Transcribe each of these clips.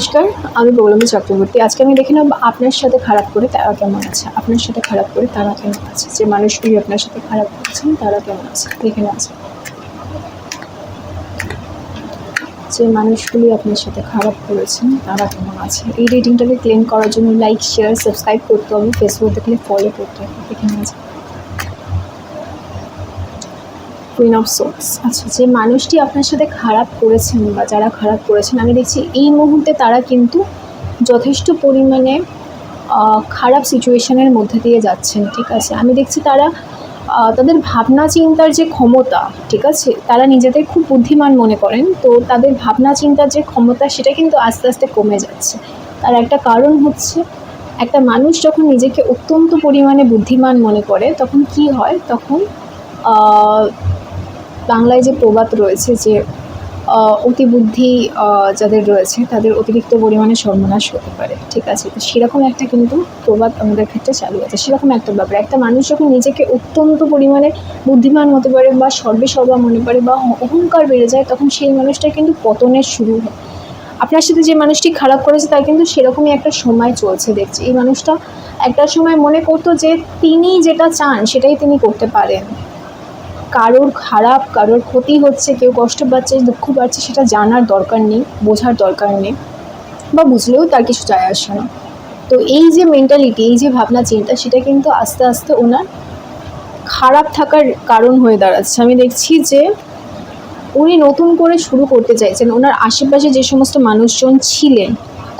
নমস্কার, আমি পৌলমী চক্রবর্তী। আজকে আমি দেখে নেব আপনার সাথে খারাপ করে তারা কেমন আছে। আপনার সাথে খারাপ করে তারা কেমন আছে, যে মানুষগুলি আপনার সাথে খারাপ করছেন তারা কেমন আছে দেখে নেওয়া আছে। যে মানুষগুলি আপনার সাথে খারাপ করেছেন তারা কেমন আছে। এই রিডিংটাকে ক্লেম করার জন্য লাইক, শেয়ার, সাবস্ক্রাইব করতে হবে। ফেসবুক দেখলে ফলো করতে হবে। দেখে নেওয়া আছে। Queen of swords. আচ্ছা, যে মানুষটি আপনার সাথে খারাপ করেছেন বা যারা খারাপ করেছেন, আমি দেখছি এই মুহূর্তে তারা কিন্তু যথেষ্ট পরিমাণে খারাপ সিচুয়েশনের মধ্যে দিয়ে যাচ্ছেন। ঠিক আছে, আমি দেখছি তারা তাদের ভাবনা চিন্তার যে ক্ষমতা, ঠিক আছে, তারা নিজেদের খুব বুদ্ধিমান মনে করেন। তো তাদের ভাবনা চিন্তার যে ক্ষমতা সেটা কিন্তু আস্তে আস্তে কমে যাচ্ছে। তার একটা কারণ হচ্ছে, একটা মানুষ যখন নিজেকে অত্যন্ত পরিমাণে বুদ্ধিমান মনে করে তখন কি হয়, তখন বাংলায় যে প্রবাদ রয়েছে যে অতিবুদ্ধি যাদের রয়েছে তাদের অতিরিক্ত পরিমাণে সর্বনাশ হতে পারে। ঠিক আছে, তো সেরকম একটা কিন্তু প্রবাদ আমাদের ক্ষেত্রে চালু আছে। সেরকম একটা ব্যাপার, একটা মানুষ যখন নিজেকে অত্যন্ত পরিমাণে বুদ্ধিমান হতে পারে বা সর্বা মনে পারে বা অহংকার বেড়ে যায়, তখন সেই মানুষটা কিন্তু পতনের শুরু হয়। আপনার সাথে যে মানুষটি খারাপ করেছে তার কিন্তু সেরকমই একটা সময় চলছে দেখছি। এই মানুষটা একটা সময় মনে করতো যে তিনি যেটা চান সেটাই তিনি করতে পারেন। কারোর খারাপ, কারোর ক্ষতি হচ্ছে, কেউ কষ্ট পাচ্ছে, দুঃখ পাচ্ছে, সেটা জানার দরকার নেই, বোঝার দরকার নেই, বা বুঝলেও তার কিছু যায় আসে না। তো এই যে মেন্টালিটি, এই যে ভাবনা চিন্তা, সেটা কিন্তু আস্তে আস্তে ওনার খারাপ থাকার কারণ হয়ে দাঁড়াচ্ছে। আমি দেখছি যে উনি নতুন করে শুরু করতে চাইছেন। ওনার আশেপাশে যে সমস্ত মানুষজন ছিলেন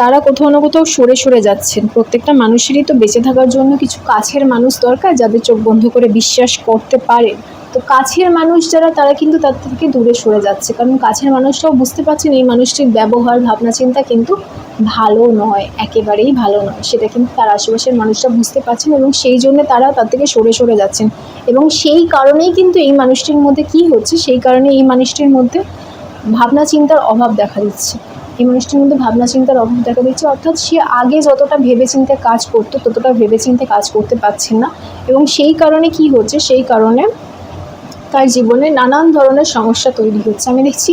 তারা কোথাও না কোথাও সরে সরে যাচ্ছেন। প্রত্যেকটা মানুষেরই তো বেঁচে থাকার জন্য কিছু কাছের মানুষ দরকার, যাদের চোখ বন্ধ করে বিশ্বাস করতে পারে। তো কাছের মানুষ যারা, তারা কিন্তু তার থেকে দূরে সরে যাচ্ছে, কারণ কাছের মানুষরাও বুঝতে পারছেন এই মানুষটির ব্যবহার, ভাবনা চিন্তা কিন্তু ভালো নয়, একেবারেই ভালো নয়। সেটা কিন্তু তার আশেপাশের মানুষরা বুঝতে পারছেন এবং সেই জন্য তারা তার থেকে সরে সরে যাচ্ছেন। এবং সেই কারণেই কিন্তু এই মানুষটির মধ্যে কি হচ্ছে, সেই কারণে এই মানুষটির মধ্যে ভাবনা চিন্তার অভাব দেখা দিচ্ছে। এই মানুষটির মধ্যে ভাবনা চিন্তার অভাব দেখা দিচ্ছে, অর্থাৎ সে আগে যতটা ভেবেচিন্তে কাজ করতো ততটা ভেবেচিন্তে কাজ করতে পারছেন না। এবং সেই কারণে কি হচ্ছে, সেই কারণে তার জীবনে নানান ধরনের সমস্যা তৈরি হচ্ছে। আমি দেখছি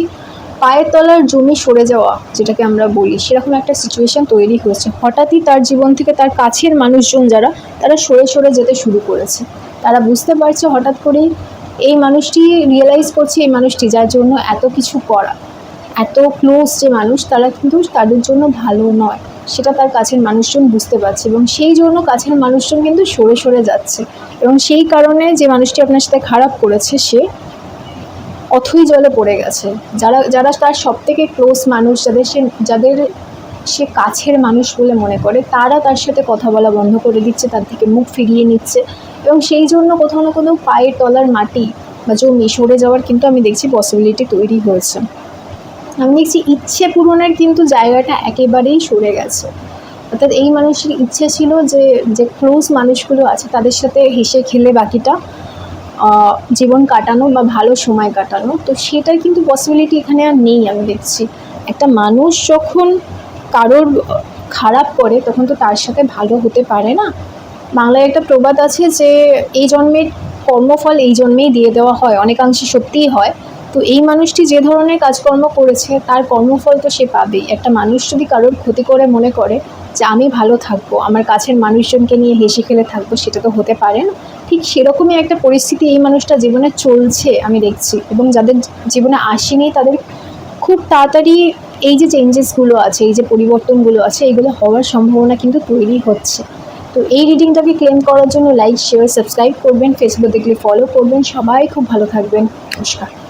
পায়ের তলার জমি সরে যাওয়া, যেটাকে আমরা বলি, সেরকম একটা সিচুয়েশন তৈরি হয়েছে। হঠাৎই তার জীবন থেকে তার কাছের মানুষজন যারা, তারা সরে সরে যেতে শুরু করেছে। তারা বুঝতে পারছে হঠাৎ করেই, এই মানুষটি রিয়েলাইজ করছে, এই মানুষটি যার জন্য এত কিছু করা, এত ক্লোজ যে মানুষ, তারা কিন্তু তাদের জন্য ভালো নয়, সেটা তার কাছের মানুষজন বুঝতে পারছে। এবং সেই জন্য কাছের মানুষজন কিন্তু সরে সরে যাচ্ছে। এবং সেই কারণে যে মানুষটি আপনার সাথে খারাপ করেছে সে অথই জলে পড়ে গেছে। যারা যারা তার সব থেকে ক্লোজ মানুষ, যাদের সে কাছের মানুষ বলে মনে করে, তারা তার সাথে কথা বলা বন্ধ করে দিচ্ছে, তার থেকে মুখ ফিরিয়ে নিচ্ছে। এবং সেই জন্য কোথাও না কোথাও পায়ের তলার মাটি বা জমি সরে যাওয়ার কিন্তু আমি দেখছি পসিবিলিটি তৈরি হয়েছে। আমি দেখছি ইচ্ছে পূরণের কিন্তু জায়গাটা একেবারেই সরে গেছে। অর্থাৎ এই মানুষের ইচ্ছে ছিল যে যে ক্লোজ মানুষগুলো আছে তাদের সাথে হেসে খেলে বাকিটা জীবন কাটানো বা ভালো সময় কাটানো, তো সেটার কিন্তু পসিবিলিটি এখানে আর নেই। আমি দেখছি একটা মানুষ যখন কারোর খারাপ করে তখন তো তার সাথে ভালো হতে পারে না। বাংলায় একটা প্রবাদ আছে যে এই জন্মের কর্মফল এই জন্মেই দিয়ে দেওয়া হয়, অনেকাংশে সত্যিই হয়। তো এই মানুষটি যে ধরনের কাজকর্ম করেছে তার কর্মফল তো সে পাবেই। একটা মানুষ যদি কারোর ক্ষতি করে মনে করে যে আমি ভালো থাকবো, আমার কাছের মানুষজনকে নিয়ে হেসে খেলে থাকবো, সেটা তো হতে পারে না। ঠিক সেরকমই একটা পরিস্থিতি এই মানুষটা জীবনে চলছে আমি দেখছি। এবং যাদের জীবনে আসেনি তাদের খুব তাড়াতাড়ি এই যে চেঞ্জেসগুলো আছে, এই যে পরিবর্তনগুলো আছে, এগুলো হওয়ার সম্ভাবনা কিন্তু তৈরি হচ্ছে। তো এই রিডিংটাকে ক্লেম করার জন্য লাইক, শেয়ার, সাবস্ক্রাইব করবেন। ফেসবুক দেখলে ফলো করবেন। সবাই খুব ভালো থাকবেন। নমস্কার।